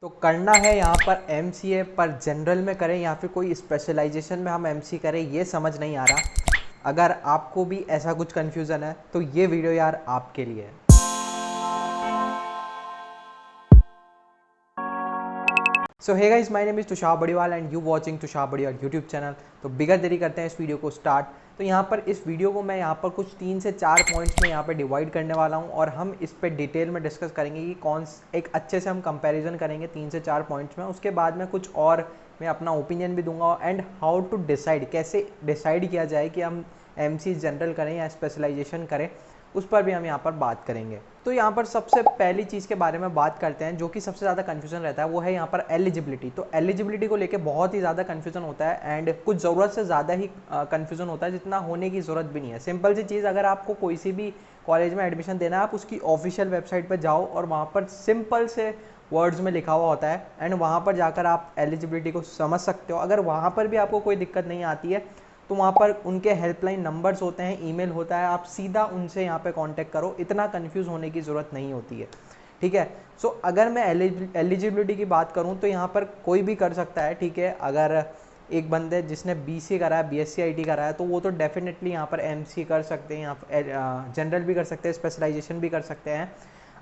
तो करना है यहाँ पर एमसीए पर जनरल में करें या फिर कोई स्पेशलाइजेशन में हम एमसी करें, ये समझ नहीं आ रहा। अगर आपको भी ऐसा कुछ कन्फ्यूज़न है तो ये वीडियो यार आपके लिए है। So hey guys, my name is Tushar Badiwal and you watching Tushar Badiwal YouTube channel. तो बिगर देरी करते हैं इस वीडियो को स्टार्ट। तो यहाँ पर इस वीडियो को मैं यहाँ पर कुछ 3 से 4 पॉइंट्स में यहाँ पर डिवाइड करने वाला हूँ और हम इस पर डिटेल में डिस्कस करेंगे कि एक अच्छे से हम कंपैरिजन करेंगे 3 से 4 पॉइंट्स में। उसके बाद में कुछ और मैं अपना ओपिनियन भी दूंगा एंड हाउ टू डिसाइड, कैसे डिसाइड किया जाए कि हम एमसी जनरल करें या स्पेशलाइजेशन करें, उस पर भी हम यहाँ पर बात करेंगे। तो यहाँ पर सबसे पहली चीज़ के बारे में बात करते हैं जो कि सबसे ज़्यादा कन्फ्यूजन रहता है, वो है यहाँ पर एलिजिबिलिटी। तो एलिजिबिलिटी को लेके बहुत ही ज़्यादा कन्फ्यूजन होता है एंड कुछ ज़रूरत से ज़्यादा ही कन्फ्यूजन होता है, जितना होने की ज़रूरत भी नहीं है। सिंपल सी चीज़, अगर आपको कोई सी भी कॉलेज में एडमिशन देना है, आप उसकी ऑफिशियल वेबसाइट पर जाओ और वहाँ पर सिंपल से वर्ड्स में लिखा हुआ होता है एंड वहाँ पर जाकर आप एलिजिबिलिटी को समझ सकते हो। अगर वहाँ पर भी आपको कोई दिक्कत नहीं आती है तो वहाँ पर उनके हेल्पलाइन नंबर्स होते हैं, ईमेल होता है, आप सीधा उनसे यहाँ पे कांटेक्ट करो, इतना कंफ्यूज होने की ज़रूरत नहीं होती है। ठीक है। सो अगर मैं एलिजिबिलिटी की बात करूँ तो यहाँ पर कोई भी कर सकता है। ठीक है, अगर एक बंदे जिसने बीसी करा है, बीएससी आईटी करा है, तो वो तो डेफिनेटली यहाँ पर एमसी कर सकते हैं, यहाँ पर जनरल भी कर सकते हैं, स्पेशलाइजेशन भी कर सकते हैं।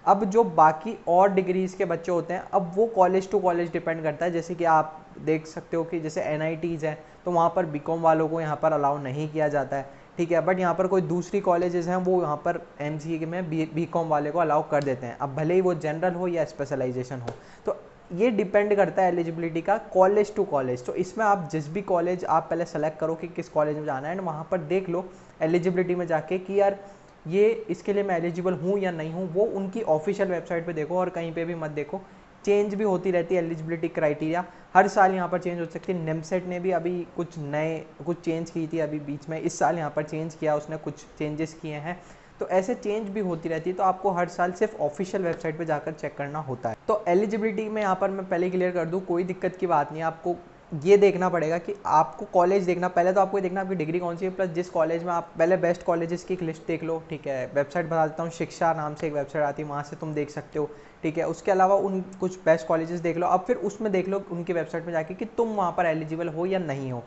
अब जो बाकी और डिग्रीज़ के बच्चे होते हैं, अब वो कॉलेज टू कॉलेज डिपेंड करता है। जैसे कि आप देख सकते हो कि जैसे एनआईटीज़ हैं तो वहाँ पर बीकॉम वालों को यहाँ पर अलाउ नहीं किया जाता है। ठीक है, बट यहाँ पर कोई दूसरी कॉलेजेस हैं वो यहाँ पर एमसीए में बीकॉम वाले को अलाउ कर देते हैं, अब भले ही वो जनरल हो या स्पेशलाइजेशन हो। तो ये डिपेंड करता है एलिजिबिलिटी का कॉलेज टू कॉलेज। तो इसमें आप जिस भी कॉलेज आप पहले सेलेक्ट करो कि किस कॉलेज में जाना है एंड वहाँ पर देख लो एलिजिबिलिटी में जाके कि यार ये इसके लिए मैं एलिजिबल हूँ या नहीं हूँ। वो उनकी ऑफिशियल वेबसाइट पे देखो और कहीं पे भी मत देखो, चेंज भी होती रहती है एलिजिबिलिटी क्राइटेरिया, हर साल यहाँ पर चेंज हो सकती है। नेमसेट ने भी अभी कुछ चेंज की थी अभी बीच में, इस साल यहाँ पर चेंज किया, उसने कुछ चेंजेस किए हैं। तो ऐसे चेंज भी होती रहती है, तो आपको हर साल सिर्फ ऑफिशियल वेबसाइट पे जाकर चेक करना होता है। तो एलिजिबिलिटी में यहाँ पर मैं पहले क्लियर कर दूँ, कोई दिक्कत की बात नहीं है। आपको ये देखना पड़ेगा कि आपको कॉलेज देखना, पहले तो आपको देखना आपकी डिग्री कौन सी है, प्लस जिस कॉलेज में आप, पहले बेस्ट कॉलेजेस की एक लिस्ट देख लो। ठीक है, वेबसाइट बता देता हूँ, शिक्षा नाम से एक वेबसाइट आती है, वहाँ से तुम देख सकते हो। ठीक है, उसके अलावा उन कुछ बेस्ट कॉलेजेस देख लो, अब फिर उसमें देख लो उनकी वेबसाइट में जाके कि तुम वहाँ पर एलिजिबल हो या नहीं हो।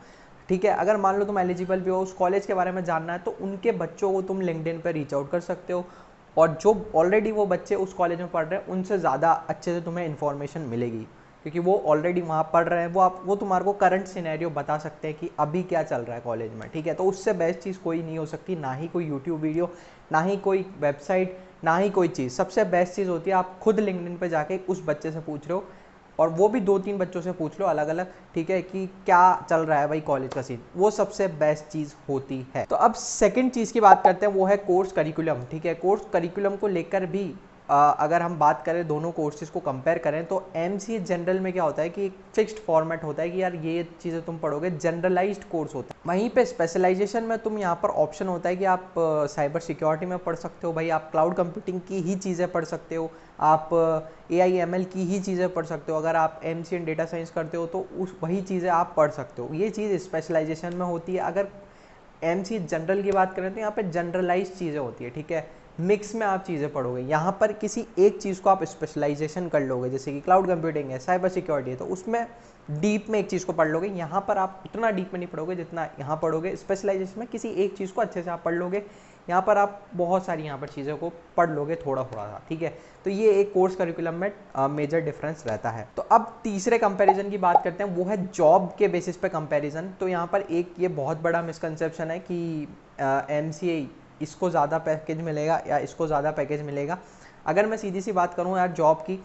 ठीक है, अगर मान लो तुम एलिजिबल भी हो, उस कॉलेज के बारे में जानना है, तो उनके बच्चों को तुम लिंक्डइन पर रीच आउट कर सकते हो और जो ऑलरेडी वो बच्चे उस कॉलेज में पढ़ रहे हैं उनसे ज़्यादा अच्छे से तुम्हें इन्फॉर्मेशन मिलेगी, क्योंकि वो ऑलरेडी वहाँ पढ़ रहे हैं। वो तुम्हारे को करंट सिनेरियो बता सकते हैं कि अभी क्या चल रहा है कॉलेज में। ठीक है, तो उससे बेस्ट चीज़ कोई नहीं हो सकती, ना ही कोई यूट्यूब वीडियो, ना ही कोई वेबसाइट, ना ही कोई चीज़। सबसे बेस्ट चीज़ होती है आप खुद लिंक्डइन पे जाके उस बच्चे से पूछ रहे हो, और वो भी 2-3 बच्चों से पूछ लो अलग अलग। ठीक है, कि क्या चल रहा है भाई कॉलेज का सीन, वो सबसे बेस्ट चीज़ होती है। तो अब सेकंड चीज़ की बात करते हैं, वो है कोर्स करिकुलम। ठीक है, कोर्स करिकुलम को लेकर भी अगर हम बात करें, दोनों कोर्सेज को कंपेयर करें, तो एमसीए जनरल में क्या होता है कि एक फिक्स्ड फॉर्मेट होता है कि यार ये चीज़ें तुम पढ़ोगे, जनरलाइज्ड कोर्स होता है। वहीं पे स्पेशलाइजेशन में तुम यहाँ पर ऑप्शन होता है कि आप साइबर सिक्योरिटी में पढ़ सकते हो भाई, आप क्लाउड कंप्यूटिंग की ही चीज़ें पढ़ सकते हो, आप AI/ML की ही चीज़ें पढ़ सकते हो। अगर आप एमसीए डेटा साइंस करते हो तो वही चीज़ें आप पढ़ सकते हो। ये चीज़ स्पेशलाइजेशन में होती है। अगर एमसीए जनरल की बात करें तो यहाँ पे जनरलाइज चीज़ें होती है। ठीक है, मिक्स में आप चीज़ें पढ़ोगे। यहाँ पर किसी एक चीज़ को आप स्पेशलाइजेशन कर लोगे, जैसे कि क्लाउड कंप्यूटिंग है, साइबर सिक्योरिटी है, तो उसमें डीप में एक चीज़ को पढ़ लोगे। यहाँ पर आप उतना डीप में नहीं पढ़ोगे जितना यहाँ पढ़ोगे। स्पेशलाइजेशन में किसी एक चीज़ को अच्छे से आप पढ़ लोगे, यहाँ पर आप बहुत सारी यहाँ पर चीज़ों को पढ़ लोगे थोड़ा थोड़ा सा। ठीक है, तो ये एक कोर्स करिकुलम में मेजर डिफरेंस रहता है। तो अब तीसरे कंपैरिजन की बात करते हैं, वो है जॉब के बेसिस पे कंपैरिजन। तो यहाँ पर एक ये बहुत बड़ा मिसकंसेप्शन है कि एमसीए इसको ज़्यादा पैकेज मिलेगा या इसको ज़्यादा पैकेज मिलेगा। अगर मैं सीधी सी बात करूँ यार जॉब की,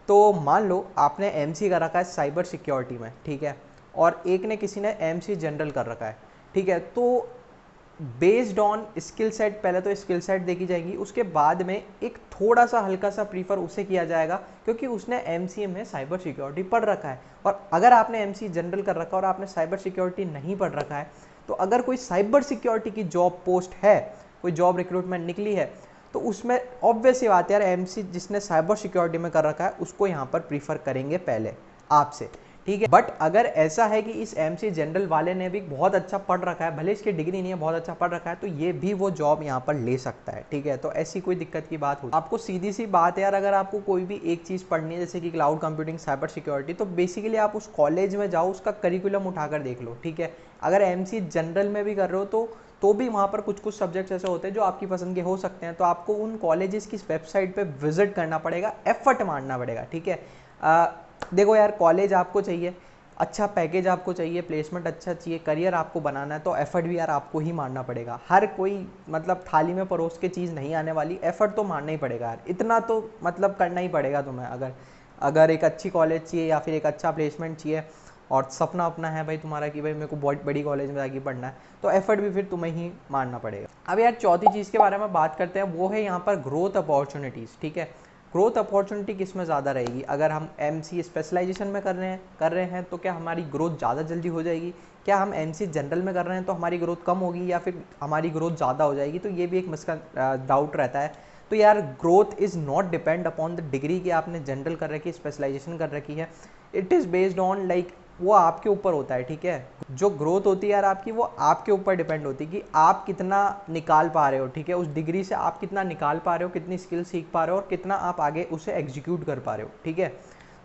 तो मान लो आपने एमसी कर रखा है साइबर सिक्योरिटी में, ठीक है, और एक ने किसी ने एमसी जनरल कर रखा है। ठीक है, तो बेस्ड ऑन स्किल सेट, पहले तो स्किल सेट देखी जाएगी, उसके बाद में एक थोड़ा सा हल्का सा प्रीफर उसे किया जाएगा क्योंकि उसने एमसीए में साइबर सिक्योरिटी पढ़ रखा है। और अगर आपने एमसी जनरल कर रखा है और आपने साइबर सिक्योरिटी नहीं पढ़ रखा है, तो अगर कोई साइबर सिक्योरिटी की जॉब पोस्ट है, कोई जॉब रिक्रूटमेंट निकली है, तो उसमें ऑब्वियस ही बात है यार, एमसी जिसने साइबर सिक्योरिटी में कर रखा है उसको यहाँ पर प्रीफर करेंगे पहले आपसे। ठीक है। बट अगर ऐसा है कि इस एमसी जनरल वाले ने भी बहुत अच्छा पढ़ रखा है, भले इसकी डिग्री नहीं है, बहुत अच्छा पढ़ रखा है, तो ये भी वो जॉब यहाँ पर ले सकता है, ठीक है। तो ऐसी कोई दिक्कत की बात हो, आपको सीधी सी बात है यार, अगर आपको कोई भी एक चीज़ पढ़नी है जैसे कि क्लाउड कंप्यूटिंग, साइबर सिक्योरिटी, तो बेसिकली आप उस कॉलेज में जाओ, उसका करिकुलम उठाकर देख लो, ठीक है। अगर एमसी जनरल में भी कर रहे हो तो भी वहाँ पर कुछ कुछ सब्जेक्ट्स ऐसे होते हैं जो आपकी पसंद के हो सकते हैं, तो आपको उन कॉलेजेस की वेबसाइट पे विजिट करना पड़ेगा, एफर्ट मारना पड़ेगा, ठीक है। देखो यार, कॉलेज आपको चाहिए, अच्छा पैकेज आपको चाहिए, प्लेसमेंट अच्छा चाहिए, करियर आपको बनाना है, तो एफर्ट भी यार आपको ही मारना पड़ेगा। हर कोई मतलब थाली में परोस के चीज़ नहीं आने वाली, एफर्ट तो मारना ही पड़ेगा यार, इतना तो मतलब करना ही पड़ेगा तुम्हें। अगर एक अच्छी कॉलेज चाहिए या फिर एक अच्छा प्लेसमेंट चाहिए और सपना अपना है भाई तुम्हारा कि भाई मेरे को बहुत बड़ी कॉलेज में जाके पढ़ना है, तो एफर्ट भी फिर तुम्हें ही मारना पड़ेगा। अब यार चौथी चीज़ के बारे में बात करते हैं, वो है यहाँ पर ग्रोथ अपॉर्चुनिटीज़, ठीक है। ग्रोथ अपॉर्चुनिटी किस में ज़्यादा रहेगी? अगर हम एमसी स्पेशलाइजेशन में कर रहे हैं तो क्या हमारी ग्रोथ ज़्यादा जल्दी हो जाएगी? क्या हम एमसी जनरल में कर रहे हैं तो हमारी ग्रोथ कम होगी या फिर हमारी ग्रोथ ज़्यादा हो जाएगी? तो ये भी एक डाउट रहता है। तो यार growth is not depend upon the degree कि आपने जनरल कर रखी है, स्पेशलाइजेशन कर रखी है। It is based on like, वो आपके ऊपर होता है, ठीक है। जो ग्रोथ होती है यार आपकी, वो आपके ऊपर डिपेंड होती है कि आप कितना निकाल पा रहे हो, ठीक है। उस डिग्री से आप कितना निकाल पा रहे हो, कितनी स्किल सीख पा रहे हो और कितना आप आगे उसे एग्जीक्यूट कर पा रहे हो, ठीक है।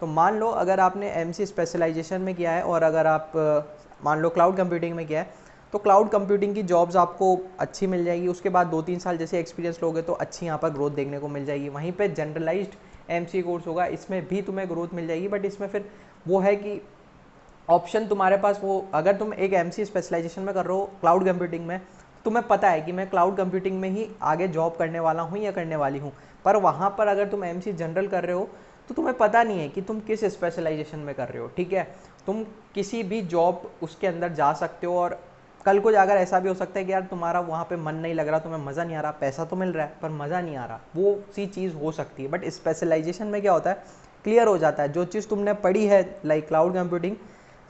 तो मान लो अगर आपने एमसी स्पेशलाइजेशन में किया है और अगर आप मान लो क्लाउड कंप्यूटिंग में किया है, तो क्लाउड कंप्यूटिंग की जॉब्स आपको अच्छी मिल जाएगी। उसके बाद 2-3 साल जैसे एक्सपीरियंस लोगे तो अच्छी यहाँ पर ग्रोथ देखने को मिल जाएगी। वहीं पे जनरलाइज्ड एमसी कोर्स होगा, इसमें भी तुम्हें ग्रोथ मिल जाएगी, बट इसमें फिर वो है कि ऑप्शन तुम्हारे पास वो, अगर तुम एक एमसी स्पेशलाइजेशन में कर रहे हो क्लाउड कंप्यूटिंग में, तुम्हें पता है कि मैं क्लाउड कंप्यूटिंग में ही आगे जॉब करने वाला हूँ या करने वाली हूँ। पर वहाँ पर अगर तुम एमसी जनरल कर रहे हो तो तुम्हें पता नहीं है कि तुम किस स्पेशलाइजेशन में कर रहे हो, ठीक है। तुम किसी भी जॉब उसके अंदर जा सकते हो और कल को जाकर ऐसा भी हो सकता है कि यार तुम्हारा वहाँ पे मन नहीं लग रहा, तुम्हें मज़ा नहीं आ रहा, पैसा तो मिल रहा है पर मज़ा नहीं आ रहा, वो सी चीज़ हो सकती है। बट स्पेशलाइजेशन में क्या होता है, क्लियर हो जाता है जो चीज़ तुमने पढ़ी है, लाइक क्लाउड कंप्यूटिंग,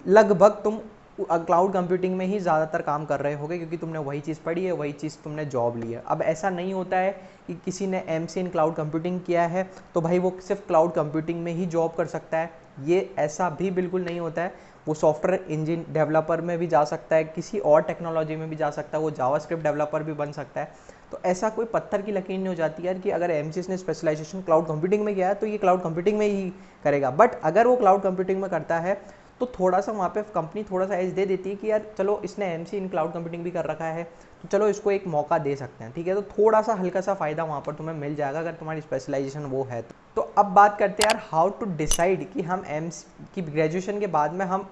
लगभग तुम क्लाउड कंप्यूटिंग में ही ज़्यादातर काम कर रहे होगे क्योंकि तुमने वही चीज़ पढ़ी है, वही चीज़ तुमने जॉब ली है। अब ऐसा नहीं होता है कि किसी ने एमसी इन क्लाउड कंप्यूटिंग किया है तो भाई वो सिर्फ क्लाउड कंप्यूटिंग में ही जॉब कर सकता है, ये ऐसा भी बिल्कुल नहीं होता है। वो सॉफ्टवेयर इंजन डेवलपर में भी जा सकता है, किसी और टेक्नोलॉजी में भी जा सकता है, वो जावास्क्रिप्ट डेवलपर भी बन सकता है। तो ऐसा कोई पत्थर की लकीर नहीं हो जाती यार कि अगर एमसीएस ने स्पेशलाइजेशन क्लाउड कंप्यूटिंग में किया है तो ये क्लाउड कंप्यूटिंग में ही करेगा। बट अगर वो क्लाउड कंप्यूटिंग में करता है तो थोड़ा सा वहाँ पे कंपनी थोड़ा सा एज दे देती है कि यार चलो इसने एमसी इन क्लाउड कंप्यूटिंग भी कर रखा है तो चलो इसको एक मौका दे सकते हैं, ठीक है। तो थोड़ा सा हल्का सा फ़ायदा वहाँ पर तुम्हें मिल जाएगा अगर तुम्हारी स्पेशलाइजेशन वो है तो अब बात करते हैं यार हाउ टू डिसाइड कि हम एमसी की ग्रेजुएशन के बाद में हम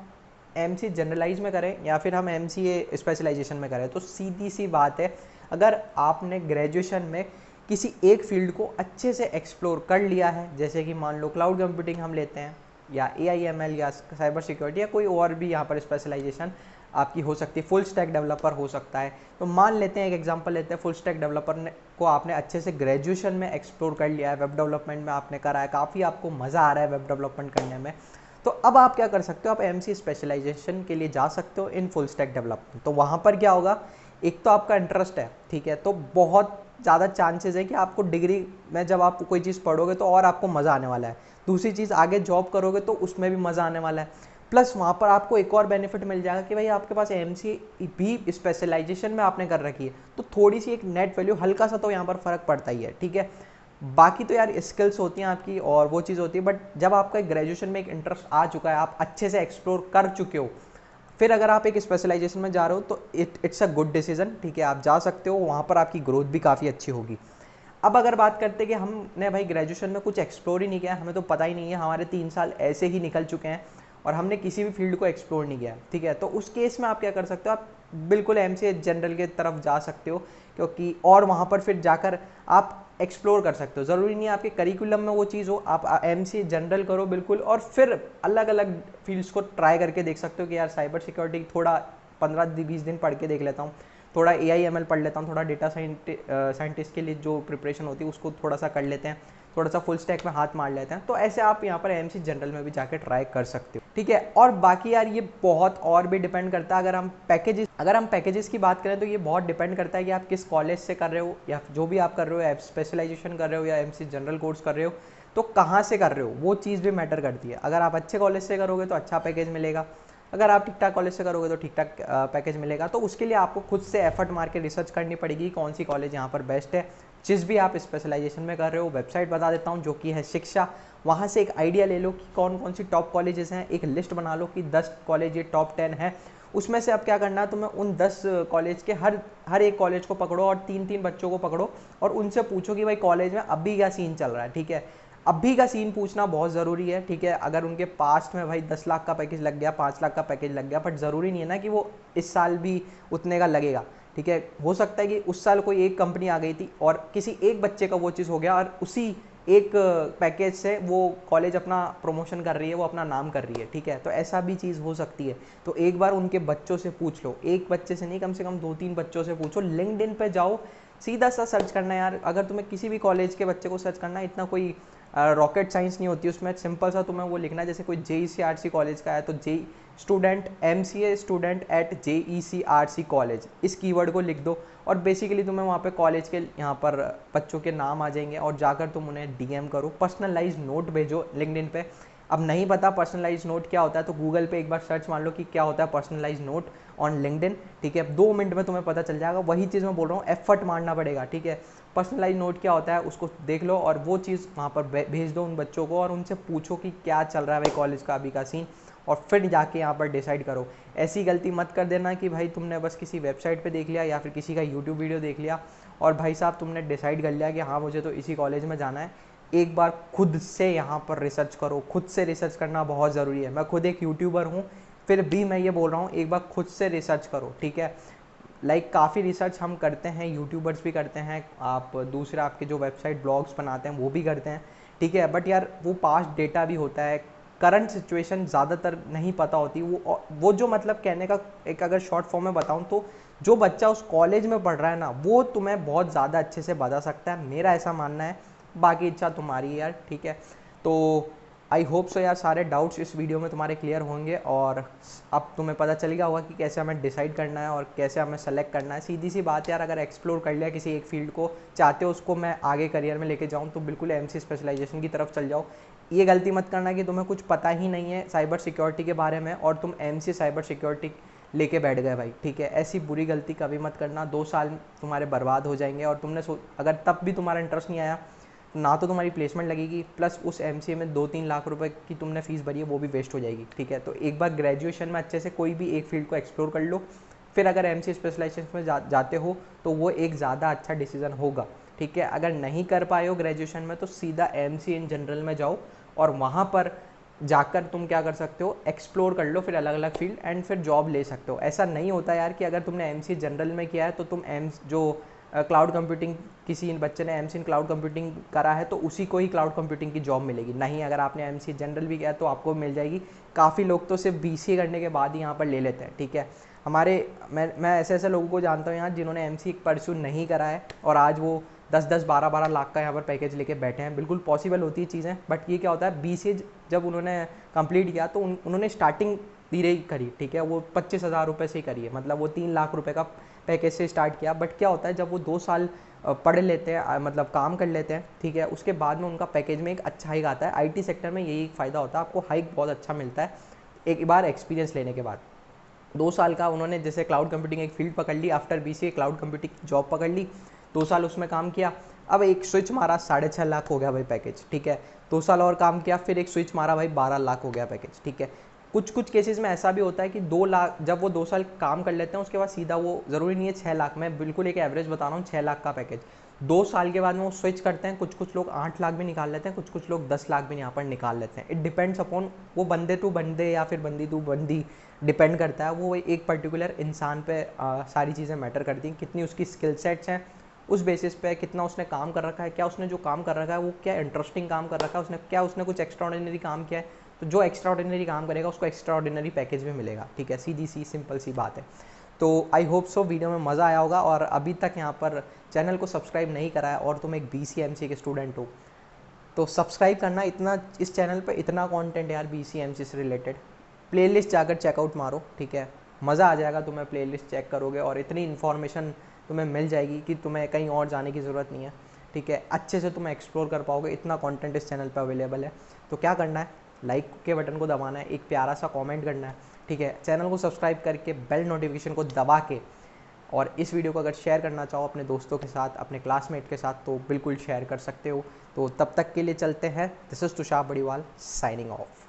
एमसी जनरलाइज में करें या फिर हम एमसीए स्पेशलाइजेशन में करें। तो सीधी सी बात है, अगर आपने ग्रेजुएशन में किसी एक फील्ड को अच्छे से एक्सप्लोर कर लिया है, जैसे कि मान लो क्लाउड कंप्यूटिंग हम लेते हैं या AI/ML या साइबर सिक्योरिटी या कोई और भी यहाँ पर स्पेशलाइजेशन आपकी हो सकती है, फुल स्टैक डेवलपर हो सकता है। तो मान लेते हैं, एक एग्जांपल लेते हैं, फुल स्टैक डेवलपर को आपने अच्छे से ग्रेजुएशन में एक्सप्लोर कर लिया है, वेब डेवलपमेंट में आपने करा है, काफ़ी आपको मज़ा आ रहा है वेब डेवलपमेंट करने में। तो अब आप क्या कर सकते हो, आप एमसी स्पेशलाइजेशन के लिए जा सकते हो इन फुल स्टैक डेवलपमेंट। तो वहाँ पर क्या होगा, एक तो आपका इंटरेस्ट है, ठीक है, तो बहुत ज़्यादा चांसेस है कि आपको डिग्री में जब आप कोई चीज़ पढ़ोगे तो और आपको मज़ा आने वाला है। दूसरी चीज़, आगे जॉब करोगे तो उसमें भी मज़ा आने वाला है। प्लस वहाँ पर आपको एक और बेनिफिट मिल जाएगा कि भाई आपके पास एमसी भी स्पेशलाइजेशन में आपने कर रखी है, तो थोड़ी सी एक नेट वैल्यू, हल्का सा तो यहाँ पर फ़र्क पड़ता ही है, ठीक है। बाकी तो यार स्किल्स होती हैं आपकी और वो चीज़ होती है, बट जब आपका ग्रेजुएशन में एक इंटरेस्ट आ चुका है, आप अच्छे से एक्सप्लोर कर चुके हो, फिर अगर आप एक स्पेशलाइजेशन में जा रहे हो तो इट्स अ गुड डिसीजन, ठीक है, आप जा सकते हो, वहाँ पर आपकी ग्रोथ भी काफ़ी अच्छी होगी। अब अगर बात करते हैं कि हमने भाई ग्रेजुएशन में कुछ एक्सप्लोर ही नहीं किया, हमें तो पता ही नहीं है, हमारे 3 साल ऐसे ही निकल चुके हैं और हमने किसी भी फील्ड को एक्सप्लोर नहीं किया, ठीक है, तो उस केस में आप क्या कर सकते हो, आप बिल्कुल एमसीए जनरल के तरफ जा सकते हो, क्योंकि और वहाँ पर फिर जाकर आप एक्सप्लोर कर सकते हो। ज़रूरी नहीं है आपके करिकुलम में वो चीज़ हो, आप एमसीए जनरल करो बिल्कुल, और फिर अलग अलग फील्ड्स को ट्राई करके देख सकते हो कि यार साइबर सिक्योरिटी थोड़ा 15-20 दिन पढ़ के देख लेता हूँ, थोड़ा AI/ML पढ़ लेता हूँ, थोड़ा डेटा साइंटिस्ट के लिए जो प्रिपरेशन होती है उसको थोड़ा सा कर लेते हैं, थोड़ा सा फुल स्टैक में हाथ मार लेते हैं। तो ऐसे आप यहाँ पर एमसी जनरल में भी जाके ट्राई कर सकते हो, ठीक है। और बाकी यार ये बहुत और भी डिपेंड करता है, अगर हम पैकेजेस की बात करें तो ये बहुत डिपेंड करता है कि आप किस कॉलेज से कर रहे हो या जो भी आप कर रहे हो, स्पेशलाइजेशन कर रहे हो या एमसी जनरल कोर्स कर रहे हो। तो कहाँ से कर रहे हो वो चीज़ भी मैटर करती है। अगर आप अच्छे कॉलेज से करोगे तो अच्छा पैकेज मिलेगा, अगर आप ठीक ठाक कॉलेज से करोगे तो ठीक ठाक पैकेज मिलेगा। तो उसके लिए आपको खुद से एफर्ट मार के रिसर्च करनी पड़ेगी कौन सी कॉलेज यहाँ पर बेस्ट है। जिस भी आप स्पेशलाइजेशन में कर रहे हो, वेबसाइट बता देता हूँ जो कि है शिक्षा, वहाँ से एक आइडिया ले लो कि कौन कौन सी टॉप कॉलेजेस हैं, एक लिस्ट बना लो कि 10 कॉलेज ये टॉप 10 है। उसमें से अब क्या करना है तुम्हें, उन 10 कॉलेज के हर एक कॉलेज को पकड़ो और 3-3 बच्चों को पकड़ो और उनसे पूछो कि भाई कॉलेज में अभी क्या सीन चल रहा है। ठीक है, अभी का सीन पूछना बहुत ज़रूरी है। ठीक है, अगर उनके पास्ट में भाई 10 लाख का पैकेज लग गया, 5 लाख का पैकेज लग गया, बट ज़रूरी नहीं है ना कि वो इस साल भी उतने का लगेगा। ठीक है, हो सकता है कि उस साल कोई एक कंपनी आ गई थी और किसी एक बच्चे का वो चीज़ हो गया और उसी एक पैकेज से वो कॉलेज अपना प्रमोशन कर रही है, वो अपना नाम कर रही है। ठीक है, तो ऐसा भी चीज़ हो सकती है। तो एक बार उनके बच्चों से पूछ लो, एक बच्चे से नहीं, कम से कम 2-3 बच्चों से पूछो। लिंक्डइन पे जाओ, सीधा सा सर्च करना है यार। अगर तुम्हें किसी भी कॉलेज के बच्चे को सर्च करना है, इतना कोई रॉकेट साइंस नहीं होती उसमें। सिंपल सा तुम्हें वो लिखना है, जैसे कोई JEC कॉलेज का है तो student MCA student at JEC college, इस कीवर्ड को लिख दो और बेसिकली तुम्हें वहाँ पे कॉलेज के यहाँ पर बच्चों के नाम आ जाएंगे और जाकर तुम उन्हें DM करो, पर्सनलाइज नोट भेजो लिंक्डइन पे। अब नहीं पता पर्सनलाइज नोट क्या होता है तो गूगल पे एक बार सर्च मार लो कि क्या होता है पर्सनलाइज नोट ऑन लिंक्डइन। ठीक है, 2 मिनट में तुम्हें पता चल जाएगा। वही चीज़ मैं बोल रहा हूँ, एफर्ट मारना पड़ेगा। ठीक है, पर्सनलाइज नोट क्या होता है उसको देख लो और वो चीज़ वहाँ पर भेज दो उन बच्चों को और उनसे पूछो कि क्या चल रहा है भाई कॉलेज का अभी का सीन, और फिर जाके यहाँ पर डिसाइड करो। ऐसी गलती मत कर देना कि भाई तुमने बस किसी वेबसाइट पे देख लिया या फिर किसी का यूट्यूब वीडियो देख लिया और भाई साहब तुमने डिसाइड कर लिया कि हाँ मुझे तो इसी कॉलेज में जाना है। एक बार खुद से यहाँ पर रिसर्च करो, खुद से रिसर्च करना बहुत ज़रूरी है। मैं खुद एक यूट्यूबर हूँ, फिर भी मैं ये बोल रहा हूँ एक बार खुद से रिसर्च करो। ठीक है, काफ़ी रिसर्च हम करते हैं, यूट्यूबर्स भी करते हैं, आप दूसरे आपके जो वेबसाइट ब्लॉग्स बनाते हैं वो भी करते हैं। ठीक है, बट यार वो पास्ट डेटा भी होता है, करंट सिचुएशन ज़्यादातर नहीं पता होती। वो जो मतलब कहने का एक अगर शॉर्ट फॉर्म में बताऊँ तो जो बच्चा उस कॉलेज में पढ़ रहा है ना, वो तुम्हें बहुत ज़्यादा अच्छे से बता सकता है, मेरा ऐसा मानना है। बाकी इच्छा तुम्हारी है यार। ठीक है, तो आई होप सो यार सारे डाउट्स इस वीडियो में तुम्हारे क्लियर होंगे और अब तुम्हें पता चल गया होगा कि कैसे हमें डिसाइड करना है और कैसे हमें सेलेक्ट करना है। सीधी सी बात यार, अगर एक्सप्लोर कर लिया किसी एक फील्ड को, चाहते हो उसको मैं आगे करियर में लेके जाऊँ, तो बिल्कुल MC स्पेशलाइजेशन की तरफ चल जाओ। ये गलती मत करना कि तुम्हें कुछ पता ही नहीं है साइबर सिक्योरिटी के बारे में और तुम MC साइबर सिक्योरिटी लेके बैठ गए भाई। ठीक है, ऐसी बुरी गलती कभी मत करना। 2 साल तुम्हारे बर्बाद हो जाएंगे और तुमने अगर तब भी तुम्हारा इंटरेस्ट नहीं आया ना तो तुम्हारी प्लेसमेंट लगेगी, प्लस उस MCA में 2-3 लाख रुपए की तुमने फीस भरी है वो भी वेस्ट हो जाएगी। ठीक है, तो एक बार ग्रेजुएशन में अच्छे से कोई भी एक फील्ड को एक्सप्लोर कर लो, फिर अगर MC स्पेशलाइजेशन में जाते हो तो वो एक ज़्यादा अच्छा डिसीजन होगा। ठीक है, अगर नहीं कर पाए हो ग्रेजुएशन में तो सीधा MC इन जनरल में जाओ और वहाँ पर जाकर तुम क्या कर सकते हो, एक्सप्लोर कर लो फिर अलग अलग फील्ड एंड फिर जॉब ले सकते हो। ऐसा नहीं होता यार कि अगर तुमने MC जनरल में किया है तो तुम क्लाउड कंप्यूटिंग, किसी बच्चे ने MC इन क्लाउड कंप्यूटिंग करा है तो उसी को ही क्लाउड कंप्यूटिंग की जॉब मिलेगी। नहीं, अगर आपने MC जनरल भी किया तो आपको मिल जाएगी। काफ़ी लोग तो सिर्फ BCA करने के बाद ही यहाँ पर ले लेते हैं। ठीक है, मैं ऐसे ऐसे लोगों को जानता हूँ यहाँ जिन्होंने MC परस्यू नहीं करा है और आज वो 10-10, 12-12 लाख का यहाँ पर पैकेज लेके बैठे हैं। बिल्कुल पॉसिबल होती है चीज़ें, बट ये क्या होता है, BCA जब उन्होंने कंप्लीट किया तो उन्होंने स्टार्टिंग धीरे ही करी। ठीक है, वो 25,000 रुपये से ही करी है, मतलब वो 3 लाख रुपए का पैकेज से स्टार्ट किया। बट क्या होता है, जब वो 2 साल पढ़ लेते हैं, मतलब काम कर लेते हैं, ठीक है, उसके बाद में उनका पैकेज में एक अच्छा हाइक आता है। IT सेक्टर में यही फ़ायदा होता है, आपको हाइक बहुत अच्छा मिलता है एक बार एक्सपीरियंस लेने के बाद। 2 साल का उन्होंने जैसे क्लाउड कंप्यूटिंग एक फील्ड पकड़ ली, after BCA cloud computing job पकड़ ली, 2 साल उसमें काम किया, अब एक स्विच मारा 6.5 लाख हो गया भाई पैकेज। ठीक है, 2 साल और काम किया, फिर एक स्विच मारा भाई 12 लाख हो गया पैकेज। ठीक है, कुछ केसेस में ऐसा भी होता है कि 2 लाख जब वो 2 साल काम कर लेते हैं उसके बाद सीधा वो ज़रूरी नहीं है 6 लाख, मैं बिल्कुल एक एवरेज बता रहा हूँ, 6 लाख का पैकेज 2 साल के बाद में वो स्विच करते हैं। कुछ लोग 8 लाख भी निकाल लेते हैं, कुछ लोग 10 लाख भी यहाँ पर निकाल लेते हैं। इट डिपेंड्स अपॉन वो बंदे टू बंदे या फिर बंदी टू बंदी डिपेंड करता है। वो एक पर्टिकुलर इंसान पे सारी चीज़ें मैटर करती हैं, कितनी उसकी स्किल सेट्स हैं उस बेसिस पे, कितना उसने काम कर रखा है, क्या उसने जो काम कर रखा है वो क्या इंटरेस्टिंग काम कर रखा है, उसने कुछ एक्स्ट्रा ऑर्डिनरी काम किया है, तो जो एक्स्ट्रा ऑर्डिनरी काम करेगा उसको एक्स्ट्रा ऑर्डिनरी पैकेज भी मिलेगा। ठीक है, सीधी सी सिंपल सी बात है। तो आई होप सो वीडियो में मज़ा आया होगा, और अभी तक यहाँ पर चैनल को सब्सक्राइब नहीं करा है और तुम एक BCA MCA के स्टूडेंट हो तो सब्सक्राइब करना। इतना इस चैनल पर इतना कंटेंट यार BCA MCA से रिलेटेड, प्लेलिस्ट जाकर चेकआउट मारो। ठीक है, मज़ा आ जाएगा तुम्हें, प्लेलिस्ट चेक करोगे और इतनी इन्फॉर्मेशन तुम्हें मिल जाएगी कि तुम्हें कहीं और जाने की ज़रूरत नहीं है। ठीक है, अच्छे से तुम एक्सप्लोर कर पाओगे, इतना कंटेंट इस चैनल पे अवेलेबल है। तो क्या करना है, लाइक के बटन को दबाना है, एक प्यारा सा कमेंट करना है, ठीक है, चैनल को सब्सक्राइब करके बेल नोटिफिकेशन को दबा के, और इस वीडियो को अगर शेयर करना चाहो अपने दोस्तों के साथ, अपने क्लासमेट के साथ, तो बिल्कुल शेयर कर सकते हो। तो तब तक के लिए चलते हैं, this is Tushar Badiwal signing off.